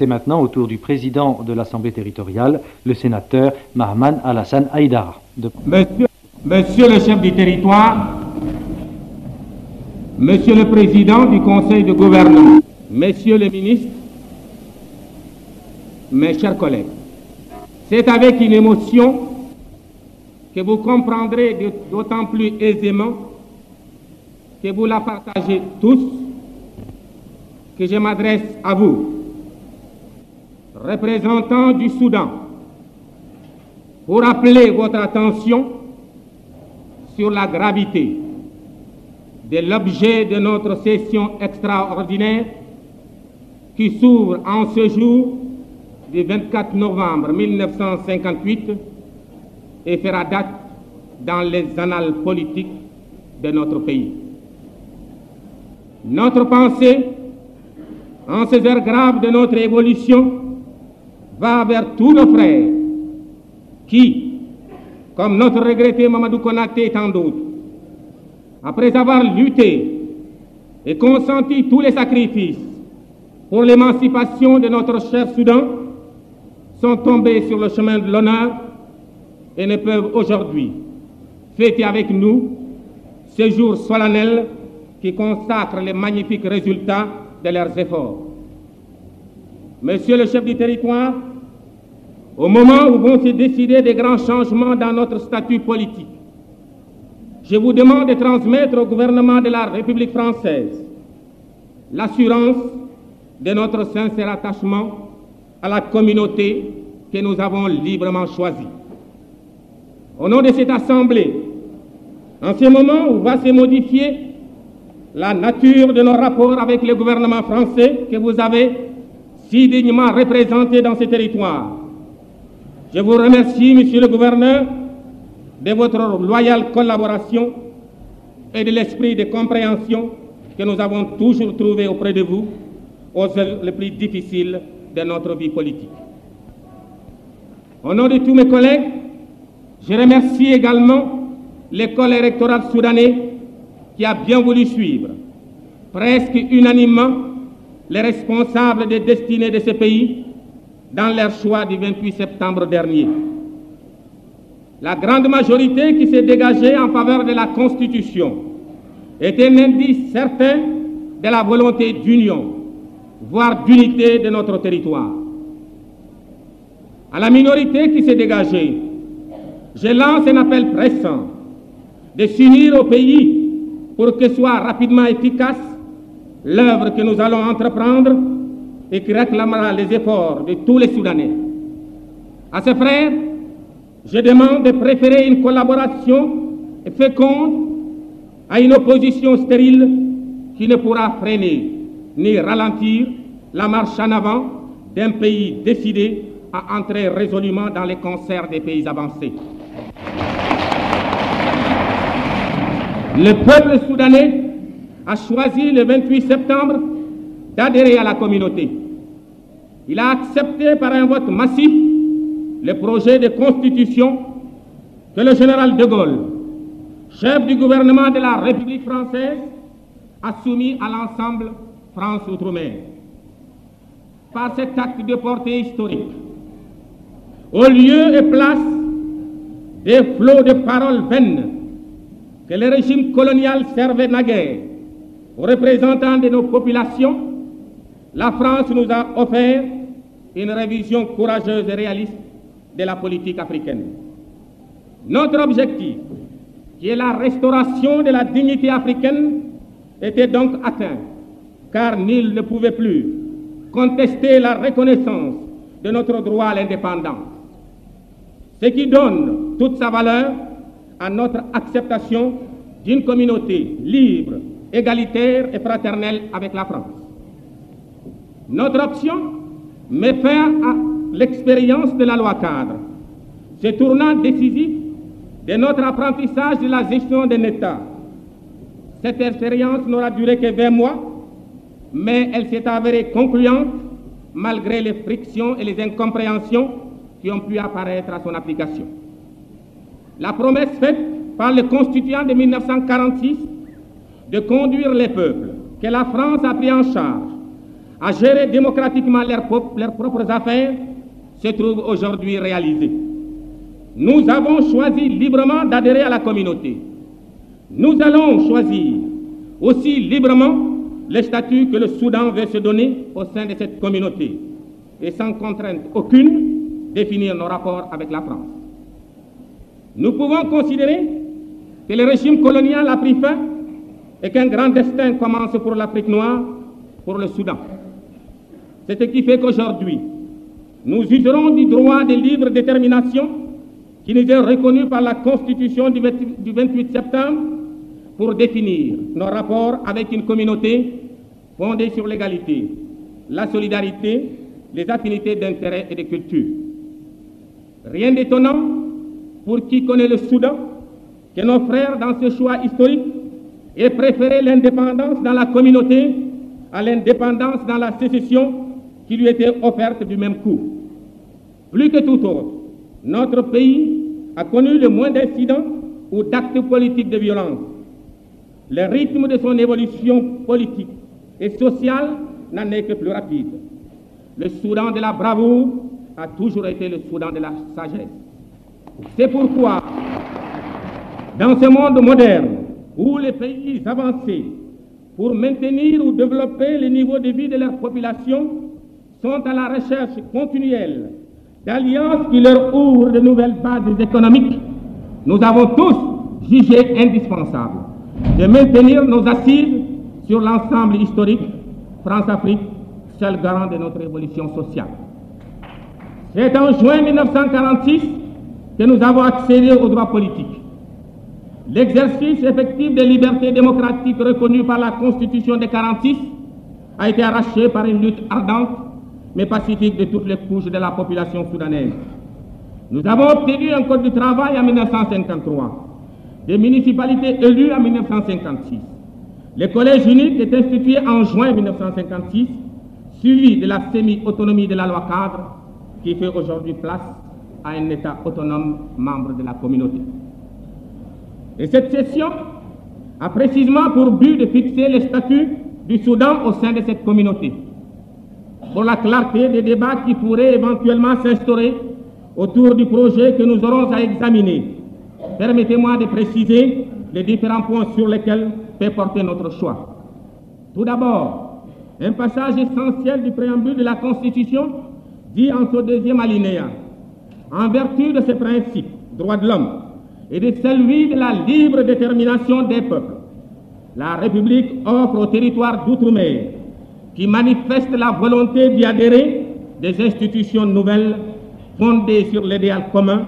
c'est maintenant au tour du président de l'Assemblée territoriale, le sénateur Mahman Alassane Haïdara. Monsieur le chef du territoire, Monsieur le président du conseil de gouvernement, Messieurs les ministres, mes chers collègues, c'est avec une émotion que vous comprendrez d'autant plus aisément que vous la partagez tous, que je m'adresse à vous, représentants du Soudan, pour appeler votre attention sur la gravité de l'objet de notre session extraordinaire qui s'ouvre en ce jour du 24 novembre 1958 et fera date dans les annales politiques de notre pays. Notre pensée, en ces heures graves de notre évolution, va vers tous nos frères qui, comme notre regretté Mamadou Konaté et tant d'autres, après avoir lutté et consenti tous les sacrifices pour l'émancipation de notre cher Soudan, sont tombés sur le chemin de l'honneur et ne peuvent aujourd'hui fêter avec nous ce jour solennel qui consacre les magnifiques résultats de leurs efforts. Monsieur le chef du territoire, au moment où vont se décider des grands changements dans notre statut politique, je vous demande de transmettre au gouvernement de la République française l'assurance de notre sincère attachement à la communauté que nous avons librement choisie. Au nom de cette Assemblée, en ce moment où va se modifier la nature de nos rapports avec le gouvernement français que vous avez si dignement représenté dans ce territoire, je vous remercie, Monsieur le Gouverneur, de votre loyale collaboration et de l'esprit de compréhension que nous avons toujours trouvé auprès de vous aux heures les plus difficiles de notre vie politique. Au nom de tous mes collègues, je remercie également l'école électorale soudanais qui a bien voulu suivre, presque unanimement, les responsables des destinées de ce pays dans leur choix du 28 septembre dernier. La grande majorité qui s'est dégagée en faveur de la Constitution est un indice certain de la volonté d'union, voire d'unité de notre territoire. À la minorité qui s'est dégagée, je lance un appel pressant de s'unir au pays pour que soit rapidement efficace l'œuvre que nous allons entreprendre et qui réclamera les efforts de tous les Soudanais. À ces frères, je demande de préférer une collaboration féconde à une opposition stérile qui ne pourra freiner ni ralentir la marche en avant d'un pays décidé à entrer résolument dans les concerts des pays avancés. Le peuple soudanais a choisi le 28 septembre d'adhérer à la communauté. Il a accepté par un vote massif le projet de constitution que le général de Gaulle, chef du gouvernement de la République française, a soumis à l'ensemble France Outre-mer. Par cet acte de portée historique, au lieu et place des flots de paroles vaines que le régime colonial servait naguère aux représentants de nos populations, la France nous a offert une révision courageuse et réaliste de la politique africaine. Notre objectif, qui est la restauration de la dignité africaine, était donc atteint, car nul ne pouvait plus contester la reconnaissance de notre droit à l'indépendance, ce qui donne toute sa valeur à notre acceptation d'une communauté libre, égalitaire et fraternelle avec la France. Notre option met fin à l'expérience de la loi cadre, ce tournant décisif de notre apprentissage de la gestion d'un État. Cette expérience n'aura duré que 20 mois, mais elle s'est avérée concluante malgré les frictions et les incompréhensions qui ont pu apparaître à son application. La promesse faite par le constituant de 1946 de conduire les peuples que la France a pris en charge à gérer démocratiquement leurs propres affaires se trouve aujourd'hui réalisé. Nous avons choisi librement d'adhérer à la communauté. Nous allons choisir aussi librement le statut que le Soudan veut se donner au sein de cette communauté et sans contrainte aucune définir nos rapports avec la France. Nous pouvons considérer que le régime colonial a pris fin et qu'un grand destin commence pour l'Afrique noire, pour le Soudan. C'est ce qui fait qu'aujourd'hui, nous userons du droit de libre détermination qui nous est reconnu par la Constitution du 28 septembre pour définir nos rapports avec une communauté fondée sur l'égalité, la solidarité, les affinités d'intérêt et de culture. Rien d'étonnant pour qui connaît le Soudan que nos frères, dans ce choix historique, aient préféré l'indépendance dans la communauté à l'indépendance dans la sécession qui lui était offerte du même coup. Plus que tout autre, notre pays a connu le moins d'incidents ou d'actes politiques de violence. Le rythme de son évolution politique et sociale n'en est que plus rapide. Le Soudan de la bravoure a toujours été le Soudan de la sagesse. C'est pourquoi, dans ce monde moderne, où les pays avancés, pour maintenir ou développer le niveau de vie de leur population, sont à la recherche continuelle d'alliances qui leur ouvrent de nouvelles bases économiques, nous avons tous jugé indispensable de maintenir nos assises sur l'ensemble historique France-Afrique, seul garant de notre évolution sociale. C'est en juin 1946 que nous avons accédé aux droits politiques. L'exercice effectif des libertés démocratiques reconnues par la Constitution de 1946 a été arraché par une lutte ardente mais pacifique de toutes les couches de la population soudanaise. Nous avons obtenu un code du travail en 1953, des municipalités élues en 1956. Le collège unique est institué en juin 1956, suivi de la semi-autonomie de la loi cadre qui fait aujourd'hui place à un État autonome membre de la communauté. Et cette session a précisément pour but de fixer le statut du Soudan au sein de cette communauté, pour la clarté des débats qui pourraient éventuellement s'instaurer autour du projet que nous aurons à examiner. Permettez-moi de préciser les différents points sur lesquels peut porter notre choix. Tout d'abord, un passage essentiel du préambule de la Constitution dit en ce deuxième alinéa: en vertu de ces principes, droits de l'homme, et de celui de la libre détermination des peuples, la République offre au territoire d'outre-mer, qui manifeste la volonté d'y adhérer, des institutions nouvelles fondées sur l'idéal commun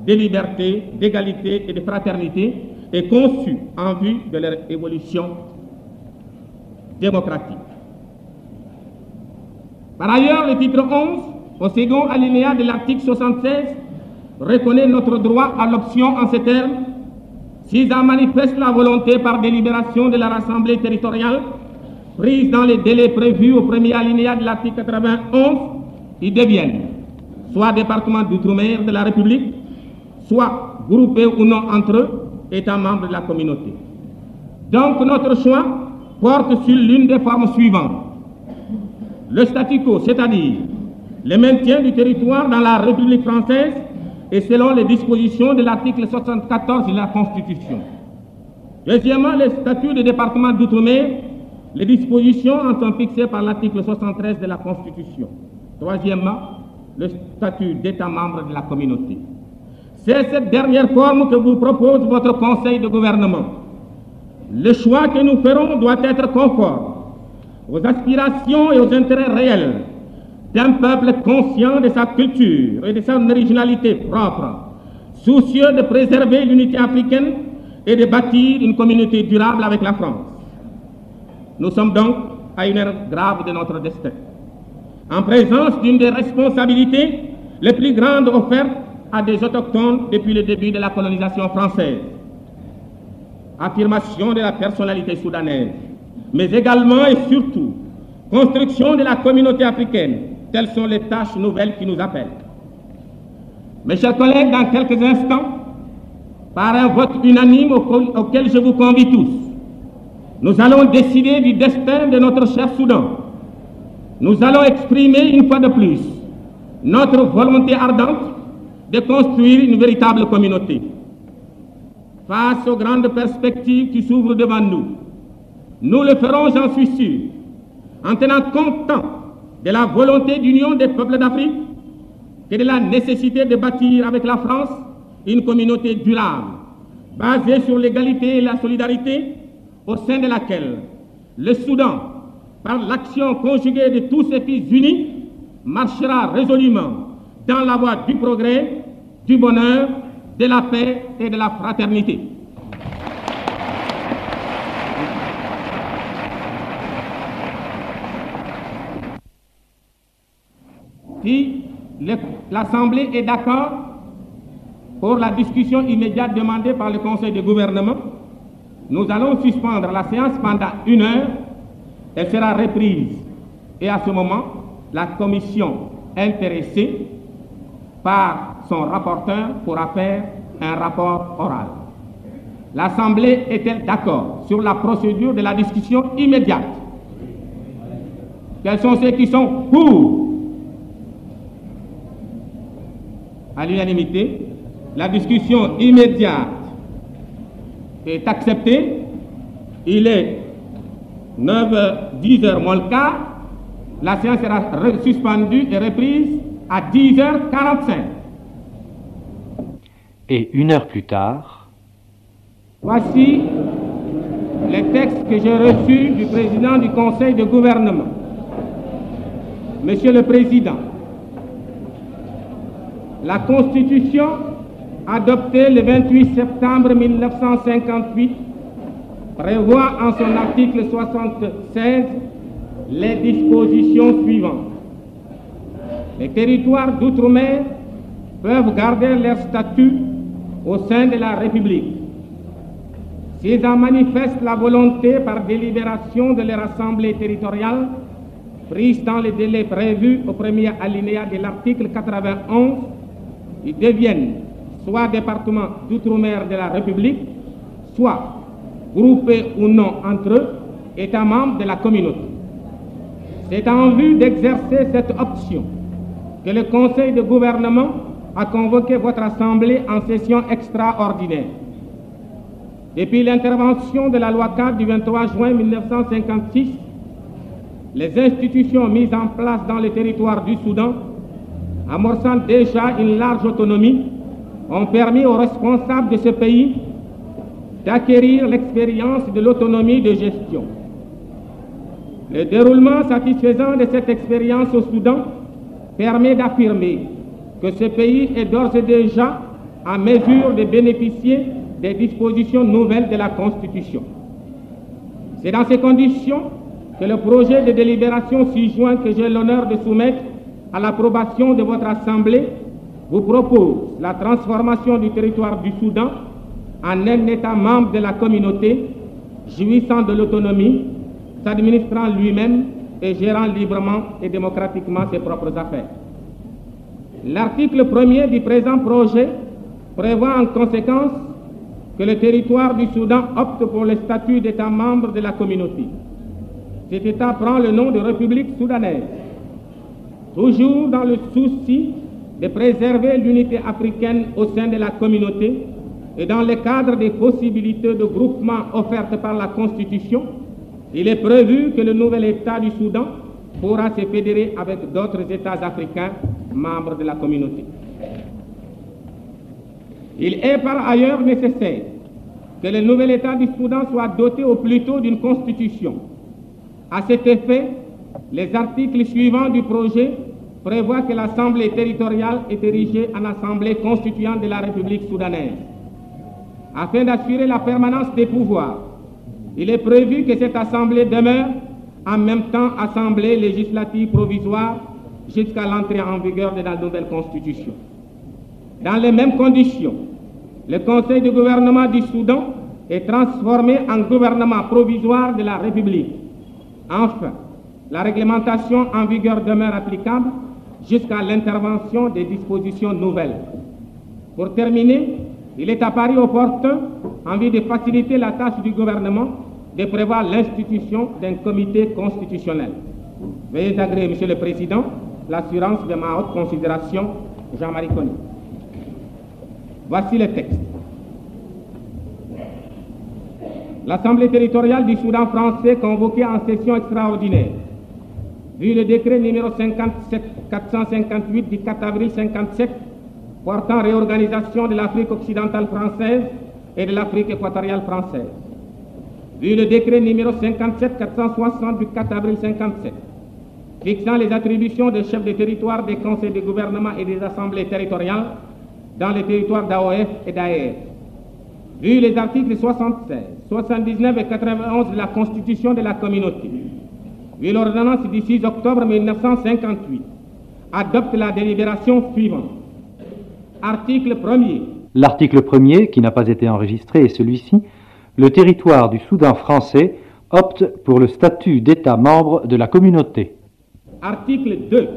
de liberté, d'égalité et de fraternité et conçues en vue de leur évolution démocratique. Par ailleurs, le titre 11, au second alinéa de l'article 76, reconnaît notre droit à l'option en ces termes: s'ils en manifestent la volonté par délibération de leur assemblée territoriale, prise dans les délais prévus au premier alinéa de l'article 91, ils deviennent soit département d'outre-mer de la République, soit groupés ou non entre eux, étant membres de la communauté. Donc notre choix porte sur l'une des formes suivantes: le statu quo, c'est-à-dire le maintien du territoire dans la République française et selon les dispositions de l'article 74 de la Constitution. Deuxièmement, le statut de département d'outre-mer, les dispositions en sont fixées par l'article 73 de la Constitution. Troisièmement, le statut d'État membre de la communauté. C'est cette dernière forme que vous propose votre Conseil de gouvernement. Le choix que nous ferons doit être conforme aux aspirations et aux intérêts réels d'un peuple conscient de sa culture et de son originalité propre, soucieux de préserver l'unité africaine et de bâtir une communauté durable avec la France. Nous sommes donc à une heure grave de notre destin, en présence d'une des responsabilités les plus grandes offertes à des autochtones depuis le début de la colonisation française. Affirmation de la personnalité soudanaise, mais également et surtout construction de la communauté africaine. Telles sont les tâches nouvelles qui nous appellent. Mes chers collègues, dans quelques instants, par un vote unanime auquel je vous convie tous, nous allons décider du destin de notre cher Soudan. nous allons exprimer une fois de plus notre volonté ardente de construire une véritable communauté. Face aux grandes perspectives qui s'ouvrent devant nous, nous le ferons, j'en suis sûr, en tenant compte tant de la volonté d'union des peuples d'Afrique que de la nécessité de bâtir avec la France une communauté durable, basée sur l'égalité et la solidarité, au sein de laquelle le Soudan, par l'action conjuguée de tous ses fils unis, marchera résolument dans la voie du progrès, du bonheur, de la paix et de la fraternité. Si l'Assemblée est d'accord pour la discussion immédiate demandée par le Conseil de gouvernement, nous allons suspendre la séance pendant 1 heure. Elle sera reprise. Et à ce moment, la commission intéressée par son rapporteur pourra faire un rapport oral. L'Assemblée est-elle d'accord sur la procédure de la discussion immédiate? Quels sont ceux qui sont pour? À l'unanimité, la discussion immédiate est acceptée. Il est 10 heures moins le quart. La séance sera suspendue et reprise à 10h45. Et 1 heure plus tard, voici les textes que j'ai reçus du président du Conseil de gouvernement. Monsieur le Président, la Constitution adoptée le 28 septembre 1958 prévoit en son article 76 les dispositions suivantes. Les territoires d'outre-mer peuvent garder leur statut au sein de la République. S'ils en manifestent la volonté par délibération de leur assemblée territoriale, prise dans les délais prévus au premier alinéa de l'article 91, ils deviennent soit départements d'outre-mer de la République, soit groupés ou non entre eux, États membres de la communauté. C'est en vue d'exercer cette option que le Conseil de gouvernement a convoqué votre Assemblée en session extraordinaire. Depuis l'intervention de la loi 4 du 23 juin 1956, les institutions mises en place dans le territoire du Soudan, amorçant déjà une large autonomie, ont permis aux responsables de ce pays d'acquérir l'expérience de l'autonomie de gestion. Le déroulement satisfaisant de cette expérience au Soudan permet d'affirmer que ce pays est d'ores et déjà en mesure de bénéficier des dispositions nouvelles de la Constitution. C'est dans ces conditions que le projet de délibération ci-joint que j'ai l'honneur de soumettre à l'approbation de votre Assemblée vous propose la transformation du territoire du Soudan en un État membre de la communauté, jouissant de l'autonomie, s'administrant lui-même et gérant librement et démocratiquement ses propres affaires. L'article 1er du présent projet prévoit en conséquence que le territoire du Soudan opte pour le statut d'État membre de la communauté. Cet État prend le nom de République soudanaise, toujours dans le souci de préserver l'unité africaine au sein de la communauté et dans le cadre des possibilités de groupement offertes par la Constitution. Il est prévu que le nouvel État du Soudan pourra se fédérer avec d'autres États africains membres de la communauté. Il est par ailleurs nécessaire que le nouvel État du Soudan soit doté au plus tôt d'une constitution. À cet effet, les articles suivants du projet prévoient que l'Assemblée territoriale est érigée en Assemblée constituante de la République soudanaise. Afin d'assurer la permanence des pouvoirs, il est prévu que cette Assemblée demeure en même temps Assemblée législative provisoire jusqu'à l'entrée en vigueur de la nouvelle Constitution. Dans les mêmes conditions, le Conseil de gouvernement du Soudan est transformé en gouvernement provisoire de la République. Enfin, la réglementation en vigueur demeure applicable jusqu'à l'intervention des dispositions nouvelles. Pour terminer, il est apparu opportun, en vue de faciliter la tâche du gouvernement, de prévoir l'institution d'un comité constitutionnel. Veuillez agréer, Monsieur le Président, l'assurance de ma haute considération, Jean-Marie Conny. Voici le texte. L'Assemblée territoriale du Soudan français convoquée en session extraordinaire, vu le décret numéro 458 du 4 avril 1957 portant réorganisation de l'Afrique occidentale française et de l'Afrique équatoriale française, vu le décret numéro 57-460 du 4 avril 1957 fixant les attributions des chefs de territoire des conseils de gouvernement et des assemblées territoriales dans les territoires d'AOF et d'AEF, vu les articles 76, 79 et 91 de la Constitution de la communauté, vu l'ordonnance du 6 octobre 1958, adopte la délibération suivante. Article 1er. L'article 1er, qui n'a pas été enregistré, est celui-ci. Le territoire du Soudan français opte pour le statut d'État membre de la communauté. Article 2.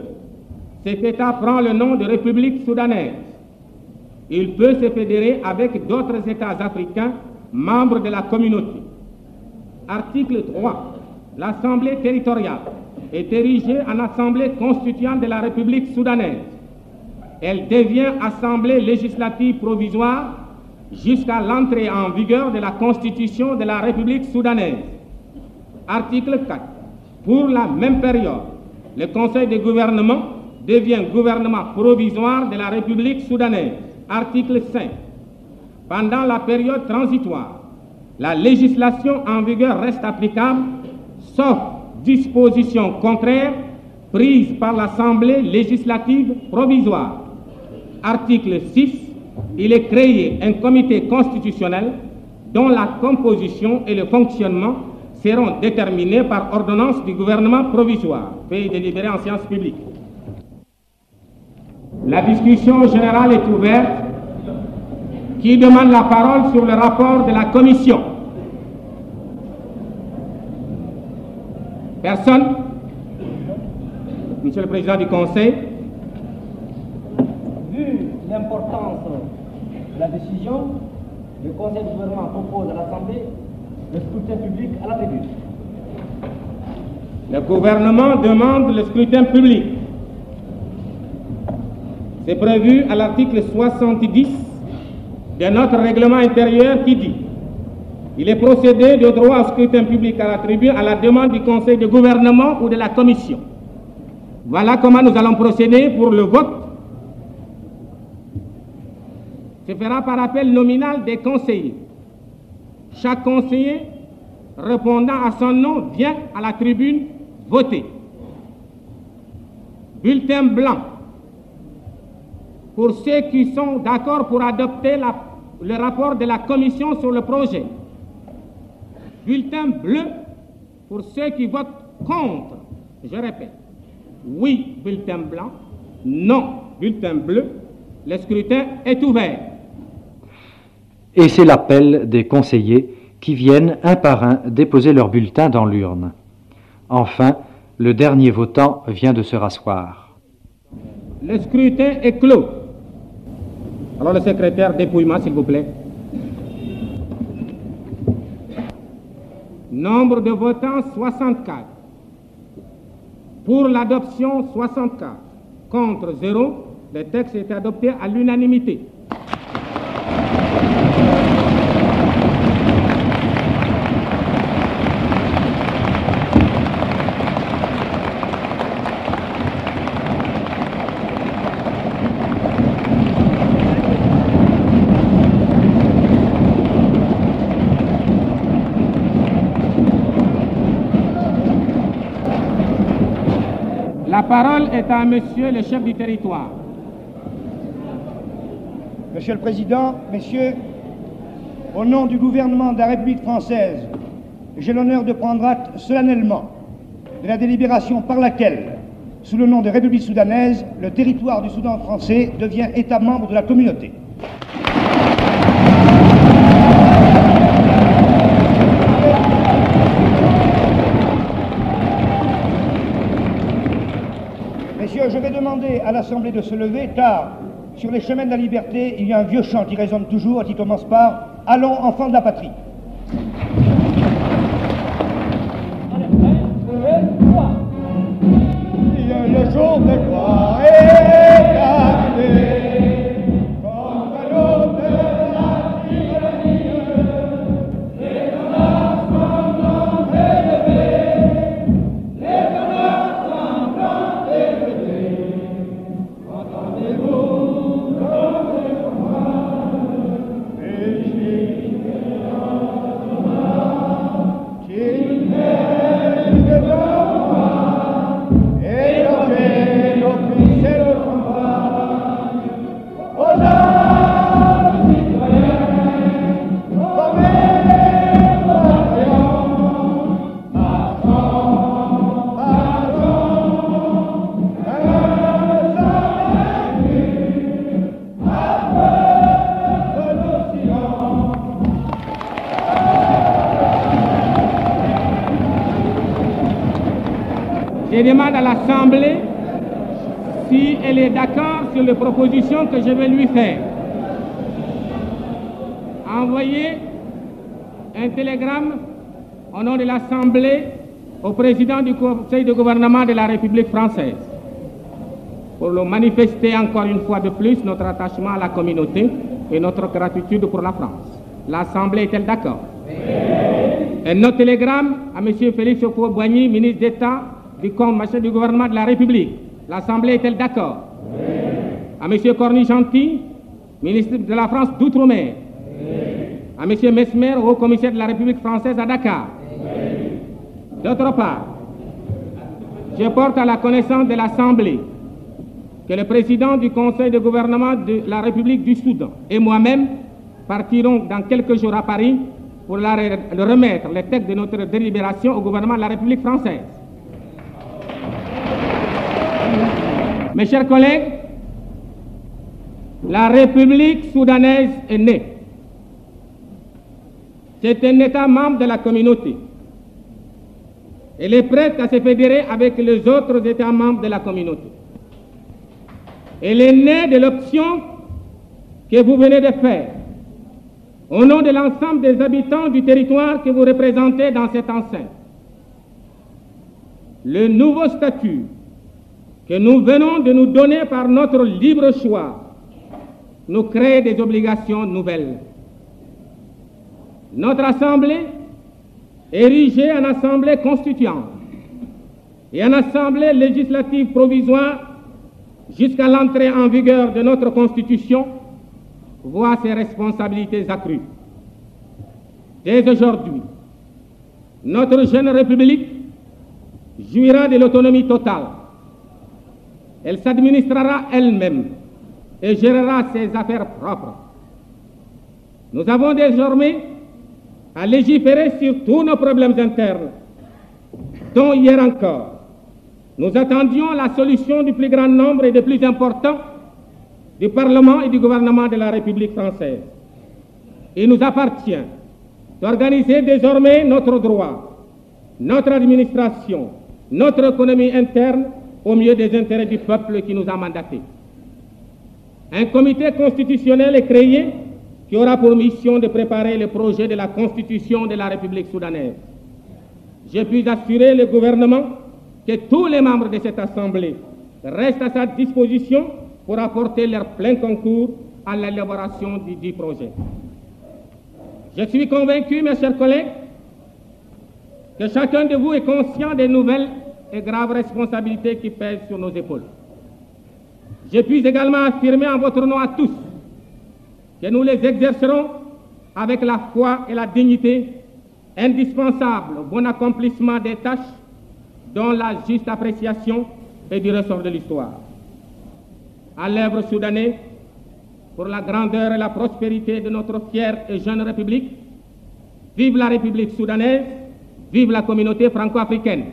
Cet État prend le nom de République soudanaise. Il peut se fédérer avec d'autres États africains membres de la communauté. Article 3. L'Assemblée territoriale est érigée en Assemblée constituante de la République soudanaise. Elle devient Assemblée législative provisoire jusqu'à l'entrée en vigueur de la Constitution de la République soudanaise. Article 4. Pour la même période, le Conseil de gouvernement devient gouvernement provisoire de la République soudanaise. Article 5. Pendant la période transitoire, la législation en vigueur reste applicable, sauf disposition contraire prise par l'Assemblée législative provisoire. Article 6. Il est créé un comité constitutionnel dont la composition et le fonctionnement seront déterminés par ordonnance du gouvernement provisoire. Veuillez délibérer en séance publique. La discussion générale est ouverte. Qui demande la parole sur le rapport de la commission? Personne? Monsieur le Président du Conseil. Vu l'importance de la décision, le Conseil du gouvernement propose à l'Assemblée le scrutin public à la tribune. Le gouvernement demande le scrutin public. C'est prévu à l'article 70 de notre règlement intérieur qui dit: il est procédé de droit au scrutin public à la tribune à la demande du Conseil de gouvernement ou de la Commission. Voilà comment nous allons procéder pour le vote. Se fera par appel nominal des conseillers. Chaque conseiller répondant à son nom vient à la tribune voter. Bulletin blanc pour ceux qui sont d'accord pour adopter le rapport de la commission sur le projet. Bulletin bleu pour ceux qui votent contre. Je répète, oui, bulletin blanc, non, bulletin bleu. Le scrutin est ouvert. Et c'est l'appel des conseillers qui viennent un par un déposer leur bulletin dans l'urne. Enfin, le dernier votant vient de se rasseoir. Le scrutin est clos. Alors le secrétaire, dépouillement s'il vous plaît. Nombre de votants 64. Pour l'adoption 64. Contre 0. Le texte est adopté à l'unanimité. La parole est à Monsieur le chef du territoire. Monsieur le Président, Messieurs, au nom du gouvernement de la République française, j'ai l'honneur de prendre acte solennellement de la délibération par laquelle, sous le nom de République soudanaise, le territoire du Soudan français devient État membre de la communauté. Messieurs, je vais demander à l'Assemblée de se lever, car sur les chemins de la liberté, il y a un vieux chant qui résonne toujours et qui commence par « Allons, enfants de la patrie ». demande à l'Assemblée si elle est d'accord sur les propositions que je vais lui faire. Envoyer un télégramme au nom de l'Assemblée au président du Conseil de gouvernement de la République française pour le manifester encore une fois de plus notre attachement à la communauté et notre gratitude pour la France. L'Assemblée est-elle d'accord? Un autre télégramme à M. Félix Houphouët-Boigny, ministre d'État du gouvernement de la République. L'Assemblée est-elle d'accord? À M. Corny-Gentil, ministre de la France d'Outre-mer. À M. Mesmer, haut-commissaire de la République française à Dakar. D'autre part, je porte à la connaissance de l'Assemblée que le président du Conseil de gouvernement de la République du Soudan et moi-même partirons dans quelques jours à Paris pour remettre les textes de notre délibération au gouvernement de la République française. Mes chers collègues, la République soudanaise est née. C'est un État membre de la communauté. Elle est prête à se fédérer avec les autres États membres de la communauté. Elle est née de l'option que vous venez de faire au nom de l'ensemble des habitants du territoire que vous représentez dans cette enceinte. Le nouveau statut que nous venons de nous donner par notre libre choix nous crée des obligations nouvelles. Notre Assemblée, érigée en Assemblée constituante et en Assemblée législative provisoire jusqu'à l'entrée en vigueur de notre Constitution, voit ses responsabilités accrues. Dès aujourd'hui, notre jeune République jouira de l'autonomie totale. Elle s'administrera elle-même et gérera ses affaires propres. Nous avons désormais à légiférer sur tous nos problèmes internes, dont hier encore, nous attendions la solution du plus grand nombre et des plus importants du Parlement et du gouvernement de la République française. Il nous appartient d'organiser désormais notre droit, notre administration, notre économie interne au mieux des intérêts du peuple qui nous a mandatés. Un comité constitutionnel est créé qui aura pour mission de préparer le projet de la Constitution de la République soudanaise. Je puis assurer le gouvernement que tous les membres de cette Assemblée restent à sa disposition pour apporter leur plein concours à l'élaboration du projet. Je suis convaincu, mes chers collègues, que chacun de vous est conscient des nouvelles et graves responsabilités qui pèsent sur nos épaules. Je puis également affirmer en votre nom à tous que nous les exercerons avec la foi et la dignité indispensables au bon accomplissement des tâches dont la juste appréciation est du ressort de l'histoire. À l'œuvre soudanais, pour la grandeur et la prospérité de notre fière et jeune République, vive la République soudanaise, vive la communauté franco-africaine.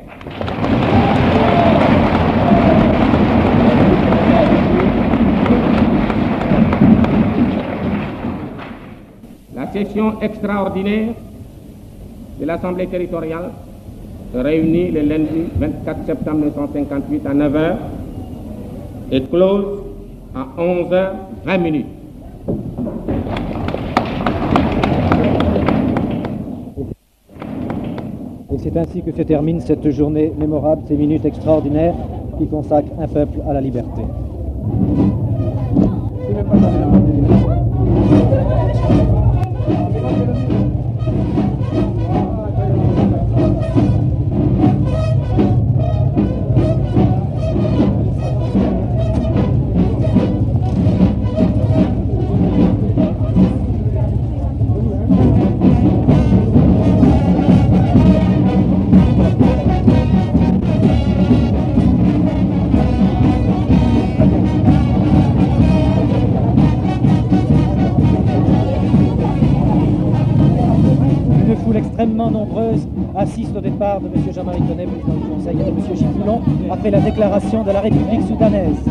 La session extraordinaire de l'Assemblée territoriale réunie le lundi 24 septembre 1958 à 9h est close à 11h20. Et c'est ainsi que se termine cette journée mémorable, ces minutes extraordinaires qui consacrent un peuple à la liberté. Extrêmement nombreuse assiste au départ de M. Jean-Marie Tonnet, président du Conseil, et de M. Gilles Coulon, après la déclaration de la République soudanaise.